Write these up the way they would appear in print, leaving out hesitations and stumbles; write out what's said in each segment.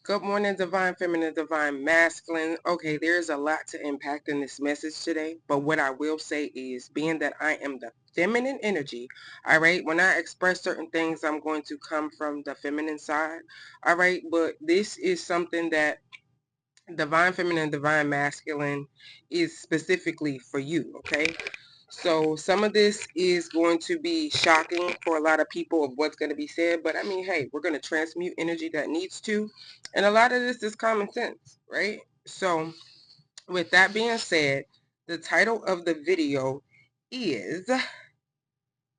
Good morning, divine feminine, divine masculine. Okay, there's a lot to impact in this message today, but what I will say is, being that I am the feminine energy, all right, when I express certain things, I'm going to come from the feminine side, all right, but this is something that divine feminine, divine masculine is specifically for you, okay? So some of this is going to be shocking for a lot of people of what's going to be said, but I mean, hey, we're going to transmute energy that needs to, and a lot of this is common sense, right? So with that being said, the title of the video is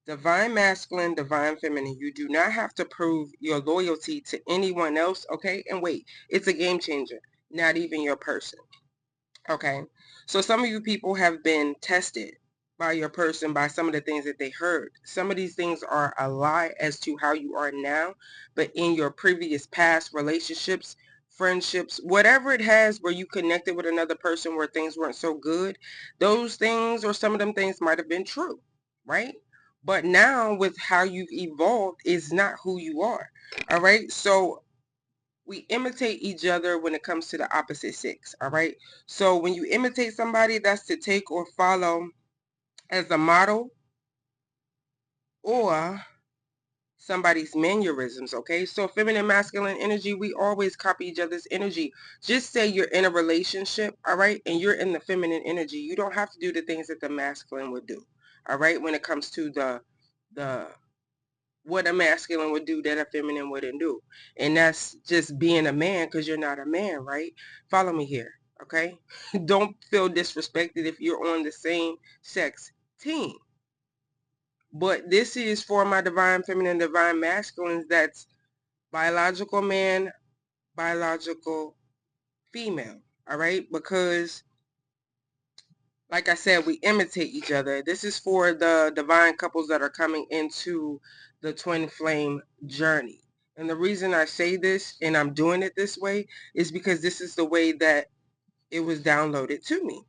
Divine Masculine, Divine Feminine. You do not have to prove your loyalty to anyone else, okay? And wait, it's a game changer, not even your person. Okay, so some of you people have been tested by your person by some of the things that they heard. Some of these things are a lie as to how you are now, but in your previous past relationships, friendships, whatever it has where you connected with another person where things weren't so good, those things or some of them things might have been true, right? But now with how you've evolved is not who you are. All right, so we imitate each other when it comes to the opposite sex, all right? So when you imitate somebody, that's to take or follow as a model or somebody's mannerisms, okay? So feminine, masculine energy, we always copy each other's energy. Just say you're in a relationship, all right, and you're in the feminine energy. You don't have to do the things that the masculine would do, all right, when it comes to the what a masculine would do that a feminine wouldn't do. And that's just being a man because you're not a man, right? Follow me here, okay? Don't feel disrespected if you're on the same sex team. But this is for my divine feminine, divine masculines that's biological man, biological female, all right? Because like I said, we imitate each other. This is for the divine couples that are coming into the twin flame journey. And the reason I say this and I'm doing it this way is because this is the way that it was downloaded to me.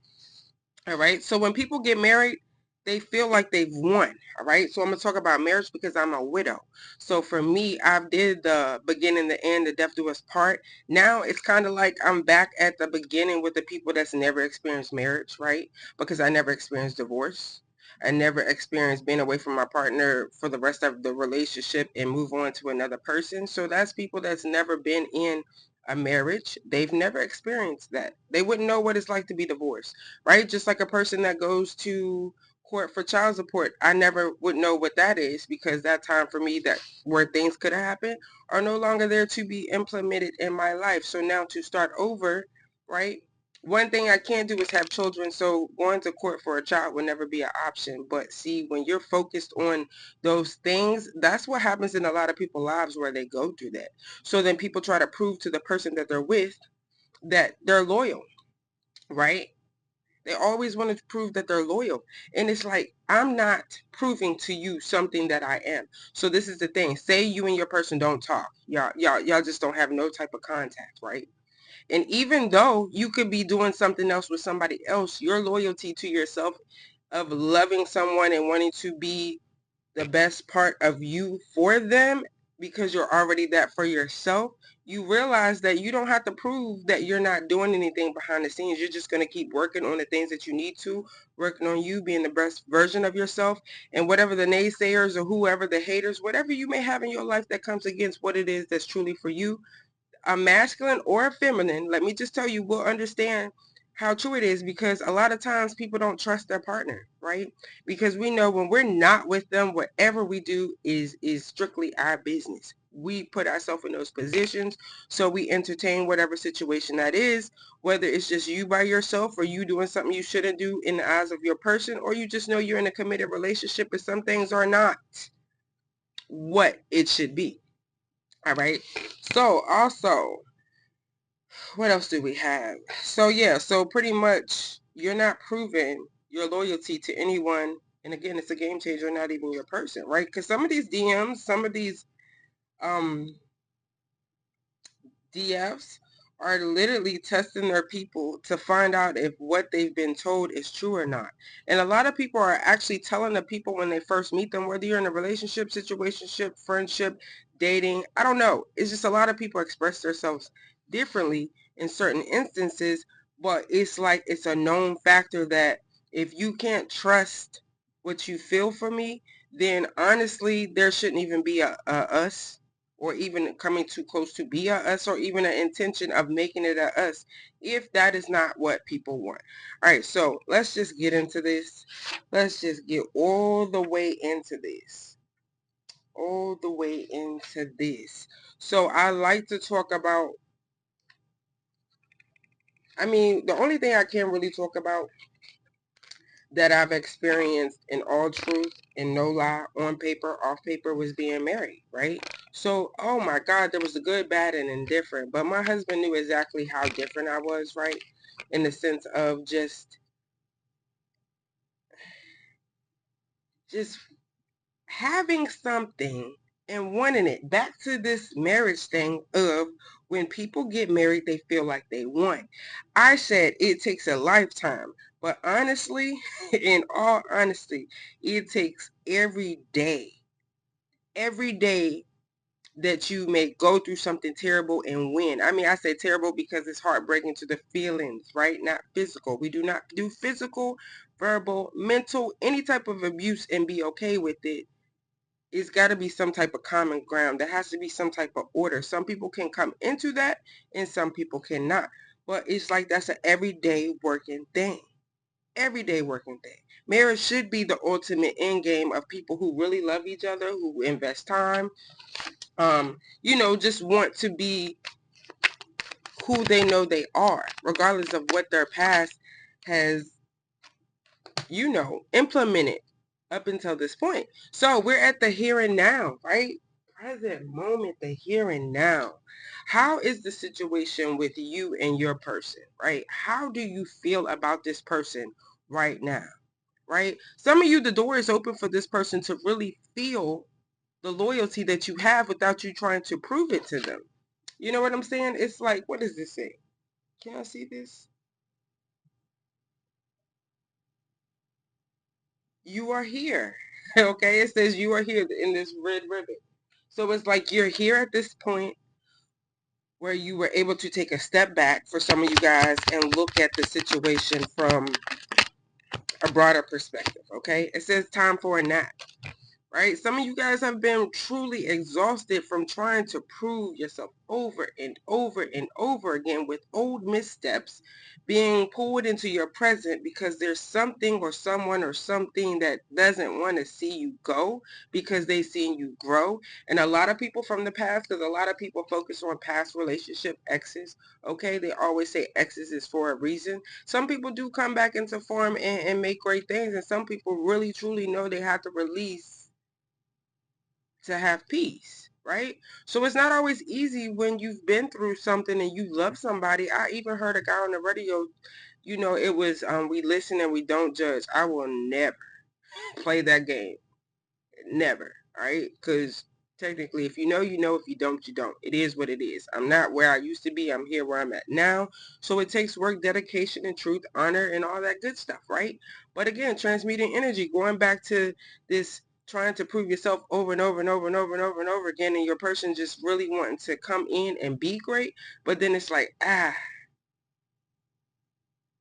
All right. So when people get married, they feel like they've won. All right. So I'm going to talk about marriage because I'm a widow. So for me, I did the beginning, the end, the death do us part. Now it's kind of like I'm back at the beginning with the people that's never experienced marriage, right? Because I never experienced divorce. I never experienced being away from my partner for the rest of the relationship and move on to another person. So that's people that's never been in a marriage. They've never experienced that. They wouldn't know what it's like to be divorced, right? Just like a person that goes to court for child support, I never would know what that is because that time for me that where things could happen are no longer there to be implemented in my life. So now to start over, right? One thing I can't do is have children, so going to court for a child would never be an option. But see, when you're focused on those things, that's what happens in a lot of people's lives where they go through that. So then people try to prove to the person that they're with that they're loyal, right? They always want to prove that they're loyal. And it's like, I'm not proving to you something that I am. So this is the thing. Say you and your person don't talk. Y'all just don't have no type of contact, right? And even though you could be doing something else with somebody else, your loyalty to yourself of loving someone and wanting to be the best part of you for them because you're already that for yourself, you realize that you don't have to prove that you're not doing anything behind the scenes. You're just going to keep working on the things that you need to, working on you being the best version of yourself, and whatever the naysayers or whoever the haters, whatever you may have in your life that comes against what it is that's truly for you, a masculine or a feminine, let me just tell you, will understand how true it is because a lot of times people don't trust their partner, right? Because we know when we're not with them, whatever we do is strictly our business. We put ourselves in those positions, so we entertain whatever situation that is, whether it's just you by yourself or you doing something you shouldn't do in the eyes of your person, or you just know you're in a committed relationship and some things are not what it should be. All right. So also, what else do we have? So yeah, so pretty much you're not proving your loyalty to anyone. And again, it's a game changer, not even your person, right? Because some of these DMs, some of these um, DFs are literally testing their people to find out if what they've been told is true or not. And a lot of people are actually telling the people when they first meet them, whether you're in a relationship, situationship, friendship, dating, I don't know. It's just a lot of people express themselves differently in certain instances, but it's like it's a known factor that if you can't trust what you feel for me, then honestly, there shouldn't even be a us, or even coming too close to be a us, or even an intention of making it a us, if that is not what people want. All right, so let's just get into this. Let's just get all the way into this. All the way into this. So I like to talk about, I mean, the only thing I can't really talk about that I've experienced in all truth and no lie, on paper, off paper, was being married, right? So, oh my God, there was the good, bad, and indifferent. But my husband knew exactly how different I was, right? In the sense of just having something and wanting it. Back to this marriage thing of when people get married, they feel like they want. I said it takes a lifetime, but honestly, in all honesty, it takes every day that you may go through something terrible and win. I mean, I say terrible because it's heartbreaking to the feelings, right? Not physical. We do not do physical, verbal, mental, any type of abuse and be okay with it. It's got to be some type of common ground. There has to be some type of order. Some people can come into that and some people cannot. But it's like that's an everyday working thing. Everyday working thing. Marriage should be the ultimate end game of people who really love each other, who invest time, just want to be who they know they are, regardless of what their past has, implemented up until this point. So we're at the here and now, right? Present moment, the here and now. How is the situation with you and your person, right? How do you feel about this person right now, right? Some of you, the door is open for this person to really feel the loyalty that you have without you trying to prove it to them. You know what I'm saying? It's like, what does this say? Can I see this? You are here. Okay, it says you are here in this red ribbon. So it's like you're here at this point where you were able to take a step back for some of you guys and look at the situation from a broader perspective. Okay, it says time for a nap. Right? Some of you guys have been truly exhausted from trying to prove yourself over and over and over again, with old missteps being pulled into your present because there's something or someone or something that doesn't want to see you go because they've seen you grow. And a lot of people from the past, because a lot of people focus on past relationship exes, okay? They always say exes is for a reason. Some people do come back into form and make great things, and some people really truly know they have to release to have peace, right? So it's not always easy when you've been through something and you love somebody. I even heard a guy on the radio, it was we listen and we don't judge. I will never play that game. Never. All right? Because technically, if you know, you know. If you don't, you don't. It is what it is. I'm not where I used to be. I'm here where I'm at now. So it takes work, dedication, and truth, honor, and all that good stuff, right? But again, transmuting energy, going back to this trying to prove yourself over and over and over and over and over and over again, and your person just really wanting to come in and be great. But then it's like,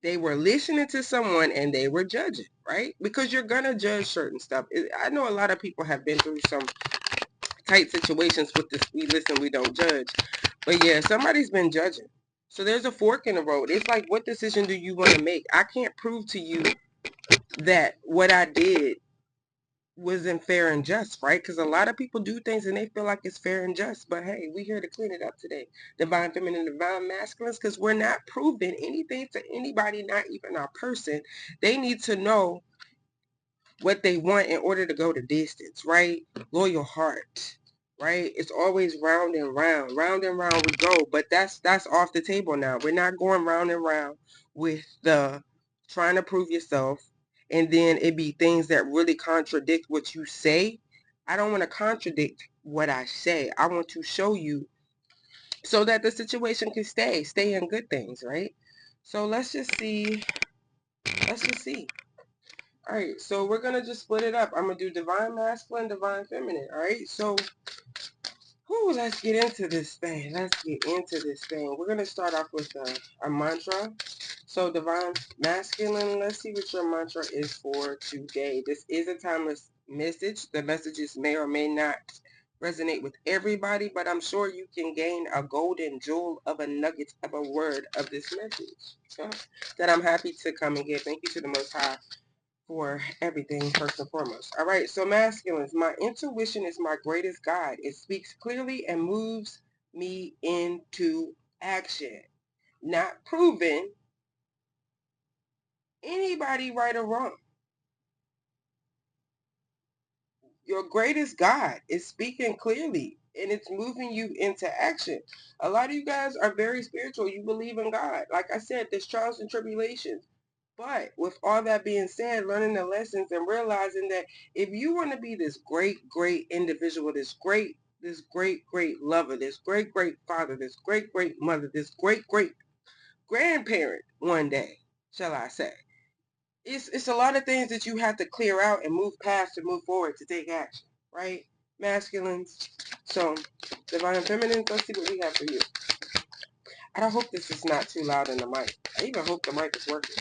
they were listening to someone and they were judging, right? Because you're going to judge certain stuff. I know a lot of people have been through some tight situations with this we listen, we don't judge. But yeah, somebody's been judging. So there's a fork in the road. It's like, what decision do you want to make? I can't prove to you that what I did wasn't fair and just, right? Because a lot of people do things and they feel like it's fair and just. But hey, we here to clean it up today. Divine feminine, divine masculines, because we're not proving anything to anybody, not even our person. They need to know what they want in order to go the distance, right? Loyal heart, right? It's always round and round. Round and round we go. But that's off the table now. We're not going round and round with the trying to prove yourself, and then it be things that really contradict what you say. I don't want to contradict what I say. I want to show you so that the situation can stay in good things, right? So let's just see. Let's just see. All right, so we're going to just split it up. I'm going to do divine masculine, divine feminine. All right, so Whew, let's get into this thing. Let's get into this thing. We're going to start off with a mantra. So, Divine Masculine, let's see what your mantra is for today. This is a timeless message. The messages may or may not resonate with everybody, but I'm sure you can gain a golden jewel of a nugget of a word of this message that I'm happy to come and give. Thank you to the Most High for everything, first and foremost. All right, so masculines, my intuition is my greatest guide. It speaks clearly and moves me into action, not proving anybody right or wrong. Your greatest guide is speaking clearly and it's moving you into action. A lot of you guys are very spiritual. You believe in God. Like I said, there's trials and tribulations. But with all that being said, learning the lessons and realizing that if you want to be this great, great individual, this great, great lover, this great, great father, this great, great mother, this great, great grandparent one day, shall I say, it's a lot of things that you have to clear out and move past to move forward to take action, right? Masculines. So, divine feminines, let's see what we have for you. I hope this is not too loud in the mic. I even hope the mic is working.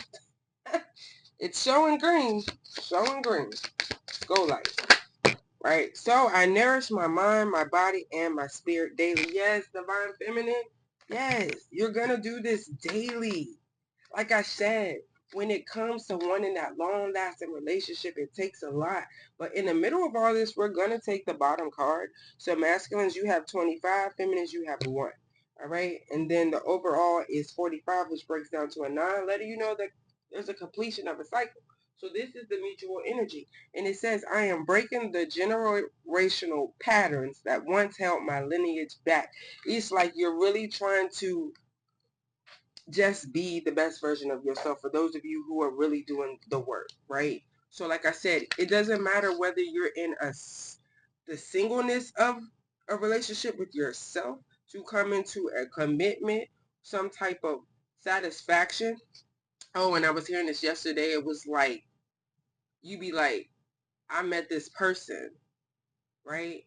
It's showing green. Showing green. Go light. Right? So I nourish my mind, my body, and my spirit daily. Yes, divine feminine. Yes, you're going to do this daily. Like I said, when it comes to wanting that long-lasting relationship, it takes a lot. But in the middle of all this, we're going to take the bottom card. So masculines, you have 25. Feminines, you have 1. All right? And then the overall is 45, which breaks down to a 9, letting you know that there's a completion of a cycle. So this is the mutual energy. And it says, I am breaking the generational patterns that once held my lineage back. It's like you're really trying to just be the best version of yourself for those of you who are really doing the work, right? So like I said, it doesn't matter whether you're in the singleness of a relationship with yourself to come into a commitment, some type of satisfaction. Oh, and I was hearing this yesterday. It was like, you be like, I met this person, right?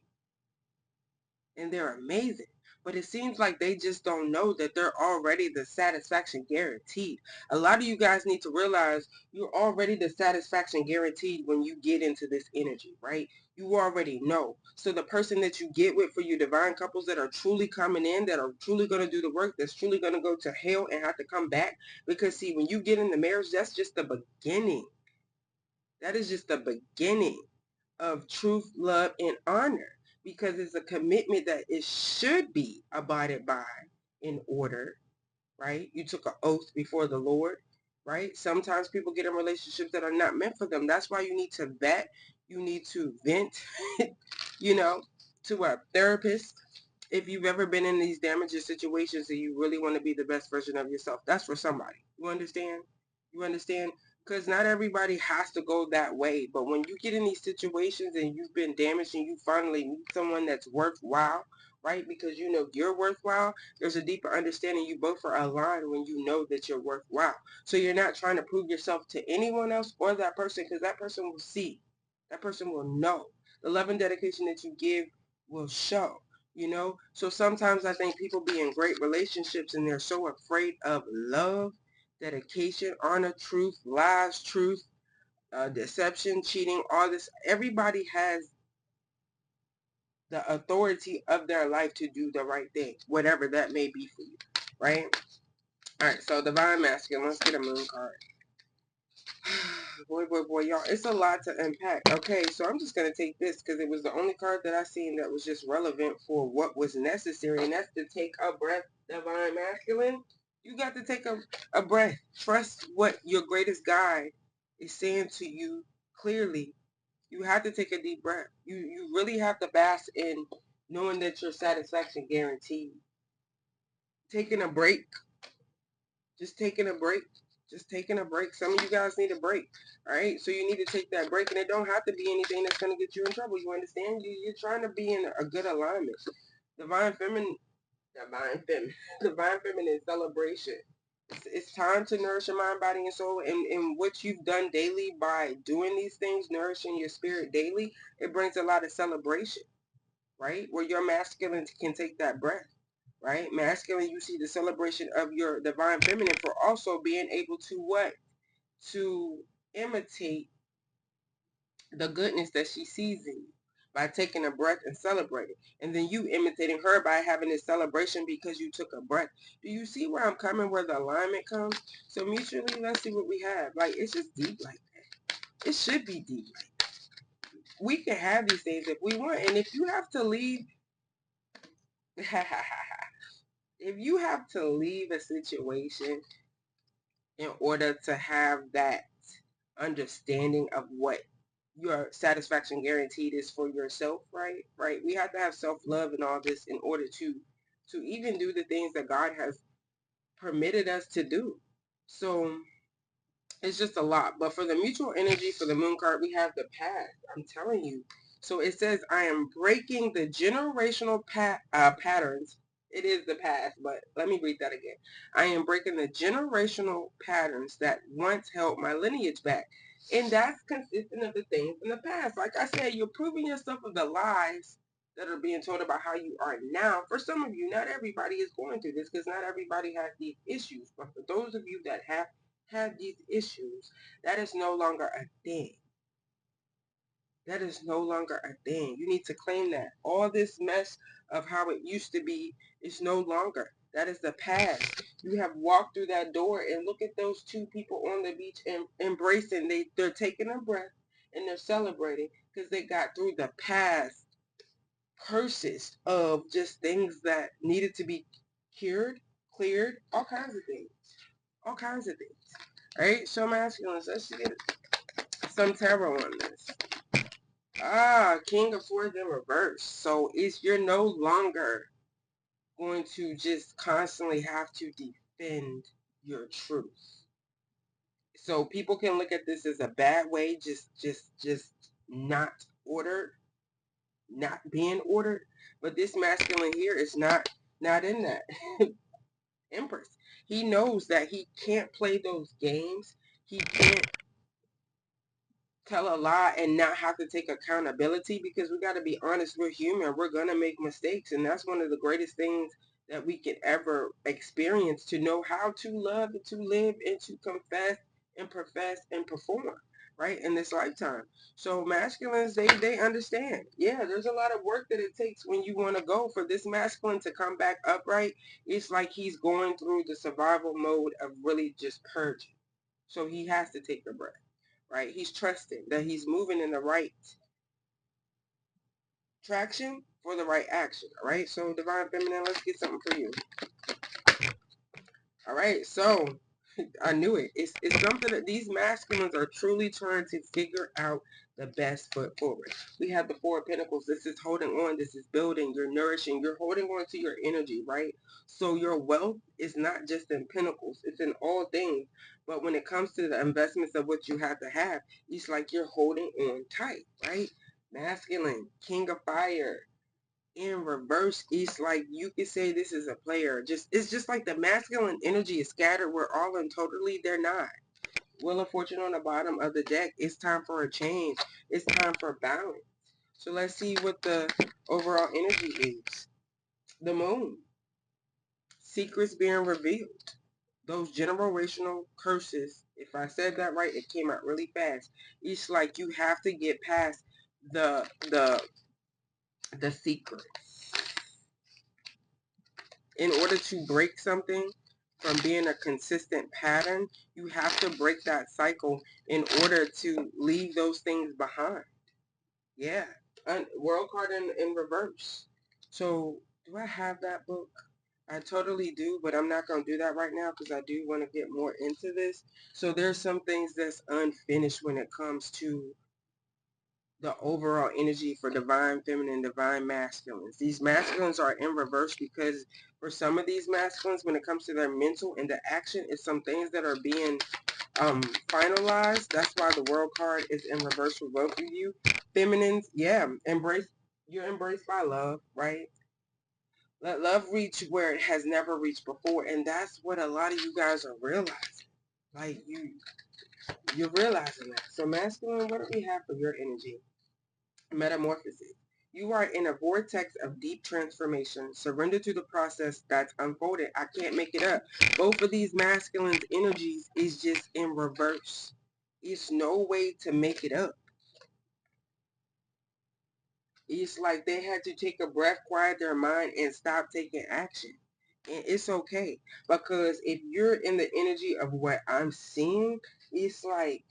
And they're amazing. But it seems like they just don't know that they're already the satisfaction guaranteed. A lot of you guys need to realize you're already the satisfaction guaranteed when you get into this energy, right? You already know. So the person that you get with for your divine couples that are truly coming in, that are truly going to do the work, that's truly going to go to hell and have to come back. Because see, when you get in the marriage, that's just the beginning. That is just the beginning of truth, love, and honor, because it's a commitment that it should be abided by in order, right? You took an oath before the Lord, right? Sometimes people get in relationships that are not meant for them. That's why you need to vet, you need to vent, you know, to a therapist. If you've ever been in these damaging situations and you really want to be the best version of yourself, that's for somebody. You understand? You understand? Because not everybody has to go that way. But when you get in these situations and you've been damaged and you finally meet someone that's worthwhile, right? Because you know you're worthwhile, there's a deeper understanding. You both are aligned when you know that you're worthwhile. So you're not trying to prove yourself to anyone else or that person, because that person will see. That person will know. The love and dedication that you give will show. You know, so sometimes I think people be in great relationships and they're so afraid of love, dedication, honor, truth, lies, truth, deception, cheating, all this. Everybody has the authority of their life to do the right thing, whatever that may be for you, right? All right, so divine masculine, let's get a moon card. Boy, y'all, it's a lot to unpack. Okay, so I'm just going to take this because it was the only card that I seen that was just relevant for what was necessary, and that's to take a breath, divine masculine. You got to take a breath. Trust what your greatest guide is saying to you clearly. You have to take a deep breath. You really have to bask in knowing that your satisfaction guaranteed. Taking a break, just taking a break. Just taking a break. Some of you guys need a break. All right. So you need to take that break. And it don't have to be anything that's going to get you in trouble. You understand? You're trying to be in a good alignment. Divine feminine, divine feminine, divine feminine celebration. It's time to nourish your mind, body, and soul. And what you've done daily by doing these things, nourishing your spirit daily, it brings a lot of celebration, right? Where your masculine can take that breath, right? Masculine, you see the celebration of your divine feminine for also being able to what? To imitate the goodness that she sees in you by taking a breath and celebrating. And then you imitating her by having this celebration because you took a breath. Do you see where I'm coming, where the alignment comes? So mutually, let's see what we have. Like, it's just deep like that. It should be deep like that. We can have these things if we want. And if you have to leave, if you have to leave a situation in order to have that understanding of what your satisfaction guaranteed is for yourself, right? Right. We have to have self-love and all this in order to even do the things that God has permitted us to do. So it's just a lot. But for the mutual energy, for the moon card, we have the past. I'm telling you. So it says, I am breaking the generational patterns. It is the past, but let me read that again. I am breaking the generational patterns that once held my lineage back. And that's consistent of the things in the past. Like I said, you're proving yourself of the lies that are being told about how you are now. For some of you, not everybody is going through this because not everybody has these issues. But for those of you that have these issues, that is no longer a thing. That is no longer a thing. You need to claim that. All this mess of how it used to be is no longer. That is the past. You have walked through that door and look at those two people on the beach and embracing. They're taking a breath and they're celebrating because they got through the past curses of just things that needed to be cured, cleared, all kinds of things. All kinds of things. Right? So masculine. Let's get some tarot on this. King of Swords in reverse. So you're no longer going to just constantly have to defend your truth. So people can look at this as a bad way, just not ordered, not being ordered. But this masculine here is not in that. Empress. He knows that he can't play those games. He can't tell a lie and not have to take accountability because we got to be honest. We're human. We're going to make mistakes. And that's one of the greatest things that we could ever experience, to know how to love and to live and to confess and profess and perform, right, in this lifetime. So masculines, they understand. Yeah, there's a lot of work that it takes when you want to go. For this masculine to come back upright, it's like he's going through the survival mode of really just purging. So he has to take a breath, right? He's trusting that he's moving in the right traction for the right action, all right? So divine feminine, let's get something for you. All right, so I knew it. It's something that these masculines are truly trying to figure out the best foot forward. We have the Four of Pentacles. This is holding on. This is building. You're nourishing. You're holding on to your energy, right? So your wealth is not just in pentacles. It's in all things. But when it comes to the investments of what you have to have, it's like you're holding on tight, right? Masculine, King of Fire, in reverse, it's like you could say this is a player. It's just like the masculine energy is scattered. We're all in totally, they're not. Wheel of Fortune on the bottom of the deck. It's time for a change. It's time for balance. So let's see what the overall energy is. The moon. Secrets being revealed. Those generational curses. If I said that right, it came out really fast. It's like you have to get past the secrets. In order to break something from being a consistent pattern, you have to break that cycle in order to leave those things behind. Yeah. World card in reverse. So do I have that book? I totally do, but I'm not going to do that right now because I do want to get more into this. So there's some things that's unfinished when it comes to the overall energy for divine feminine, divine masculines. These masculines are in reverse because for some of these masculines, when it comes to their mental and the action, it's some things that are being finalized. That's why the world card is in reverse for both of you. Feminines, yeah, you're embraced by love, right? Let love reach where it has never reached before. And that's what a lot of you guys are realizing. Like you're realizing that. So masculine, what do we have for your energy? Metamorphosis. You are in a vortex of deep transformation. Surrender to the process that's unfolded. I can't make it up. Both of these masculine energies is just in reverse. It's no way to make it up. It's like they had to take a breath, quiet their mind, and stop taking action. And it's okay. Because if you're in the energy of what I'm seeing, it's like,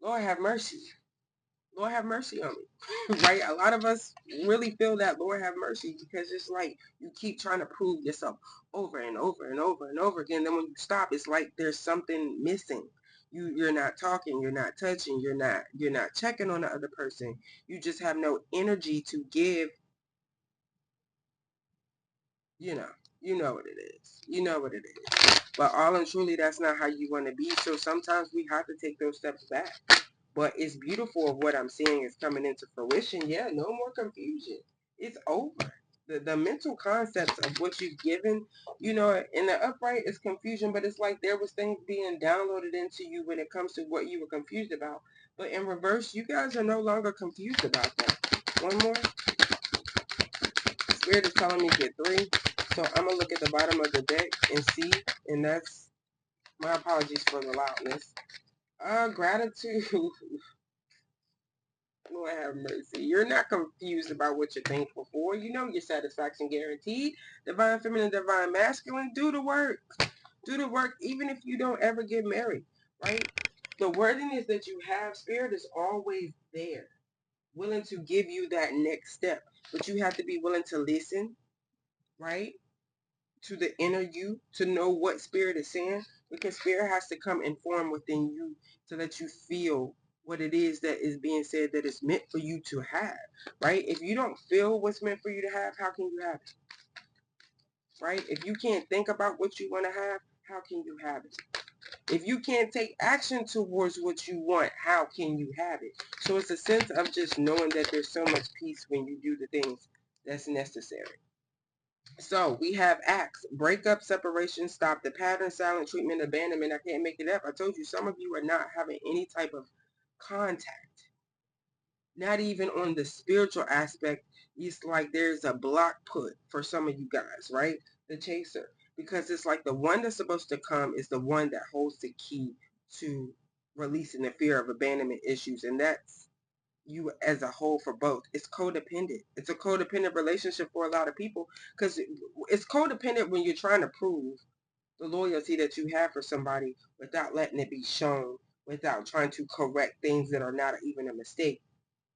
Lord have mercy. Lord have mercy on me. Right? A lot of us really feel that Lord have mercy because it's like you keep trying to prove yourself over and over and over and over again. Then when you stop, it's like there's something missing. You're not talking, you're not touching, you're not checking on the other person. You just have no energy to give, you know. You know what it is. You know what it is. But all and truly, that's not how you want to be. So sometimes we have to take those steps back. But it's beautiful of what I'm seeing is coming into fruition. Yeah, no more confusion. It's over. The mental concepts of what you've given, in the upright is confusion, but it's like there was things being downloaded into you when it comes to what you were confused about. But in reverse, you guys are no longer confused about that. One more. Spirit is telling me get 3. So I'm going to look at the bottom of the deck and see, and that's my apologies for the loudness. Gratitude. Lord have mercy. You're not confused about what you're thankful for. You know your satisfaction guaranteed. Divine feminine, divine masculine. Do the work. Do the work even if you don't ever get married, right? The worthiness that you have, spirit is always there, willing to give you that next step. But you have to be willing to listen, right? To the inner you to know what spirit is saying, because spirit has to come and form within you to let you feel what it is that is being said that is meant for you to have, right? If you don't feel what's meant for you to have, how can you have it, right? If you can't think about what you want to have, how can you have it? If you can't take action towards what you want, how can you have it? So it's a sense of just knowing that there's so much peace when you do the things that's necessary. So we have acts: breakup, separation, stop the pattern, silent treatment, abandonment. I can't make it up. I told you some of you are not having any type of contact, not even on the spiritual aspect. It's like there's a block put for some of you guys, right? The chaser. Because it's like the one that's supposed to come is the one that holds the key to releasing the fear of abandonment issues. And that's you as a whole for both. It's codependent. It's a codependent relationship for a lot of people because it's codependent when you're trying to prove the loyalty that you have for somebody without letting it be shown, without trying to correct things that are not even a mistake,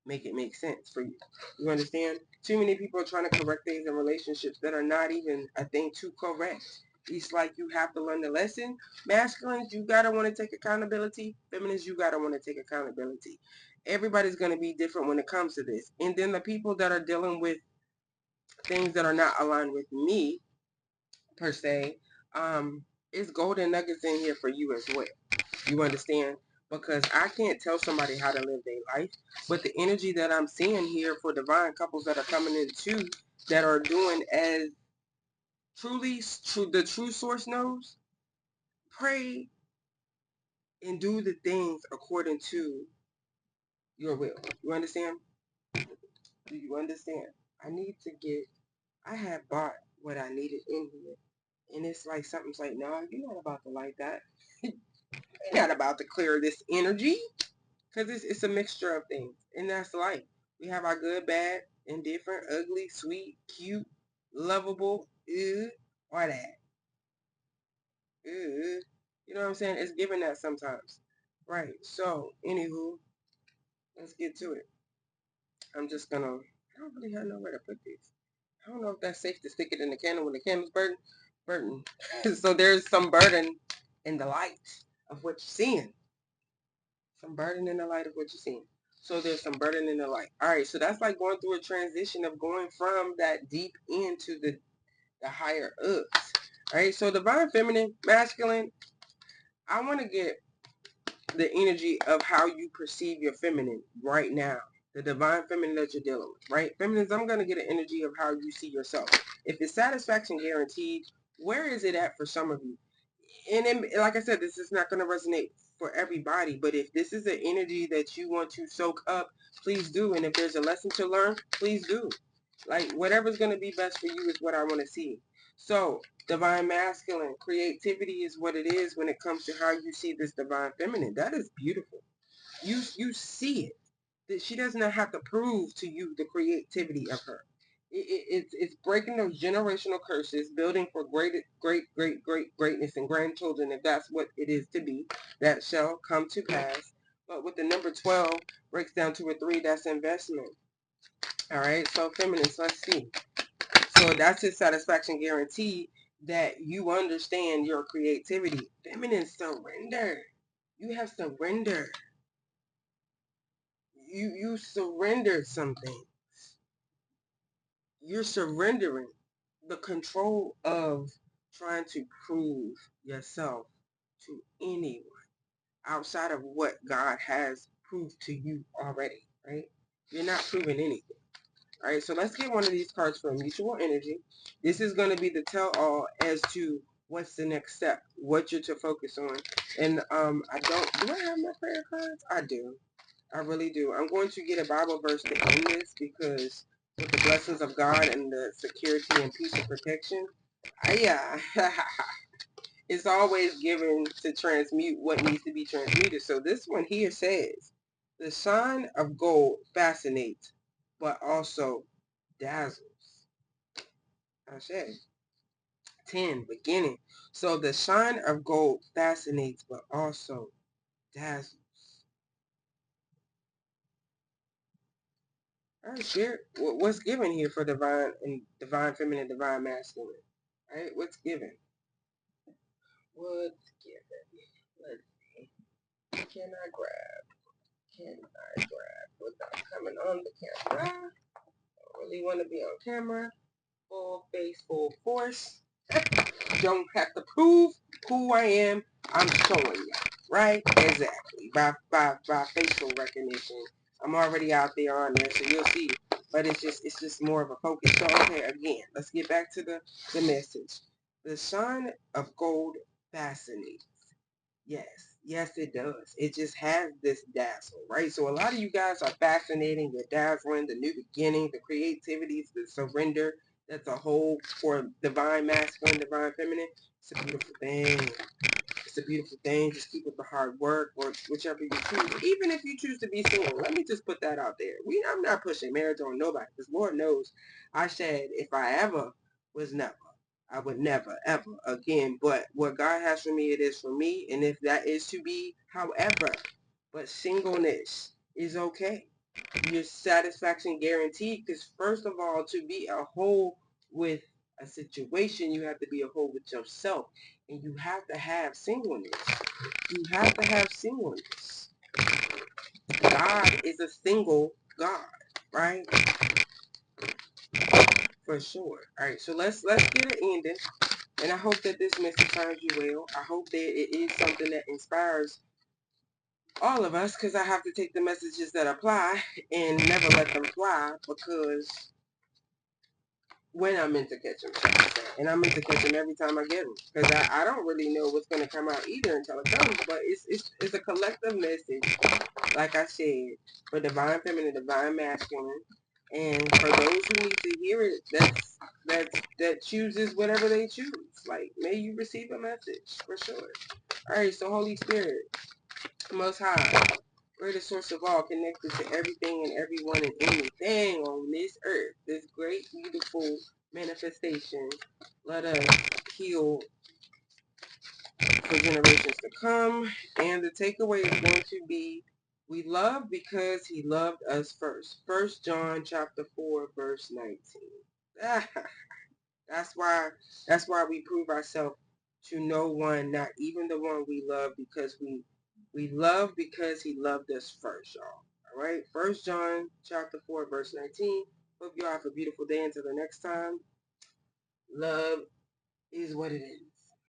make it make sense for you. You understand? Too many people are trying to correct things in relationships that are not even a thing to correct. It's like you have to learn the lesson. Masculines, you gotta want to take accountability. Feminines, you gotta want to take accountability. Everybody's gonna be different when it comes to this. And then the people that are dealing with things that are not aligned with me per se, it's golden nuggets in here for you as well. You understand? Because I can't tell somebody how to live their life, but the energy that I'm seeing here for divine couples that are coming in too, that are doing as truly the true source knows, pray and do the things according to your will. You understand? Do you understand? I had bought what I needed in here. And it's like something's like, no, you're not about to like that. You're not about to clear this energy. Because it's a mixture of things. And that's life. We have our good, bad, indifferent, ugly, sweet, cute, lovable, or that. You know what I'm saying? It's given that sometimes. Right. So, anywho, let's get to it. I'm just going to, I don't really have nowhere to put this. I don't know if that's safe to stick it in the candle when the candle's burning. So there's some burden in the light of what you're seeing. Some burden in the light of what you're seeing. So there's some burden in the light. All right, so that's like going through a transition of going from that deep into the higher ups. All right, so divine feminine, masculine, I want to get the energy of how you perceive your feminine right now. The divine feminine that you're dealing with, right? Feminines, I'm going to get an energy of how you see yourself. If it's satisfaction guaranteed, where is it at for some of you? And then, like I said, this is not going to resonate for everybody, but if this is an energy that you want to soak up, please do. And if there's a lesson to learn, please do. Like, whatever's going to be best for you is what I want to see. So, divine masculine, creativity is what it is when it comes to how you see this divine feminine. That is beautiful. You see it. That she does not have to prove to you the creativity of her. It's breaking those generational curses, building for greatness and grandchildren, if that's what it is to be, that shall come to pass. But with the number 12 breaks down to a 3, that's investment. All right, so feminists, let's see. So that's his satisfaction guarantee, that you understand your creativity. Feminine, surrender. You have surrender. You surrendered something. You're surrendering the control of trying to prove yourself to anyone outside of what God has proved to you already, right? You're not proving anything. All right, so let's get one of these cards for mutual energy. This is going to be the tell-all as to what's the next step, what you're to focus on. And do I have my prayer cards? I do. I really do. I'm going to get a Bible verse to end this, because with the blessings of God and the security and peace and protection, yeah, it's always given to transmute what needs to be transmuted. So this one here says, the shine of gold fascinates, but also dazzles. I said 10, beginning. So the shine of gold fascinates, but also dazzles. All right, Spirit, what's given here for divine and divine feminine, divine masculine? All right, what's given? What's given? Let's see. Can I grab? Can I grab without coming on the camera? I really want to be on camera. Full face, full force. Don't have to prove who I am. I'm showing you. Right? Exactly. By facial recognition. I'm already out there on there, so you'll see. But it's just more of a focus. So okay, again, let's get back to the message. The shine of gold fascinates. Yes, it does. It just has this dazzle, right? So a lot of you guys are fascinating, you're dazzling, the new beginning, the creativity, the surrender. That's a whole for divine masculine, divine feminine. It's a beautiful thing. It's a beautiful thing. Just keep with the hard work, or whichever you choose. Even if you choose to be single, let me just put that out there. I'm not pushing marriage on nobody, because Lord knows I said if I ever was never. I would never, ever again. But what God has for me, it is for me. And if that is to be, however, but singleness is okay. Your satisfaction guaranteed, because first of all, to be a whole with a situation, you have to be a whole with yourself. And you have to have singleness. You have to have singleness. God is a single God, right? For sure. All right, so let's get it ended. And I hope that this message finds you well. I hope that it is something that inspires all of us, because I have to take the messages that apply and never let them fly, because when I'm meant to catch them, and I'm meant to catch them every time I get them, because I don't really know what's going to come out either until it comes, but it's a collective message, like I said, for divine feminine, divine masculine, and for those who need to hear it, that chooses whatever they choose. Like, may you receive a message, for sure. All right, so Holy Spirit, Most High, greatest source of all, connected to everything and everyone and anything on this earth, this great, beautiful manifestation, let us heal for generations to come. And the takeaway is going to be, we love because he loved us first. 1 John chapter 4, verse 19. That's why we prove ourselves to no one, not even the one we love, because we love because he loved us first, y'all. All right. 1 John chapter 4, verse 19. Hope you all have a beautiful day. Until the next time, love is what it is.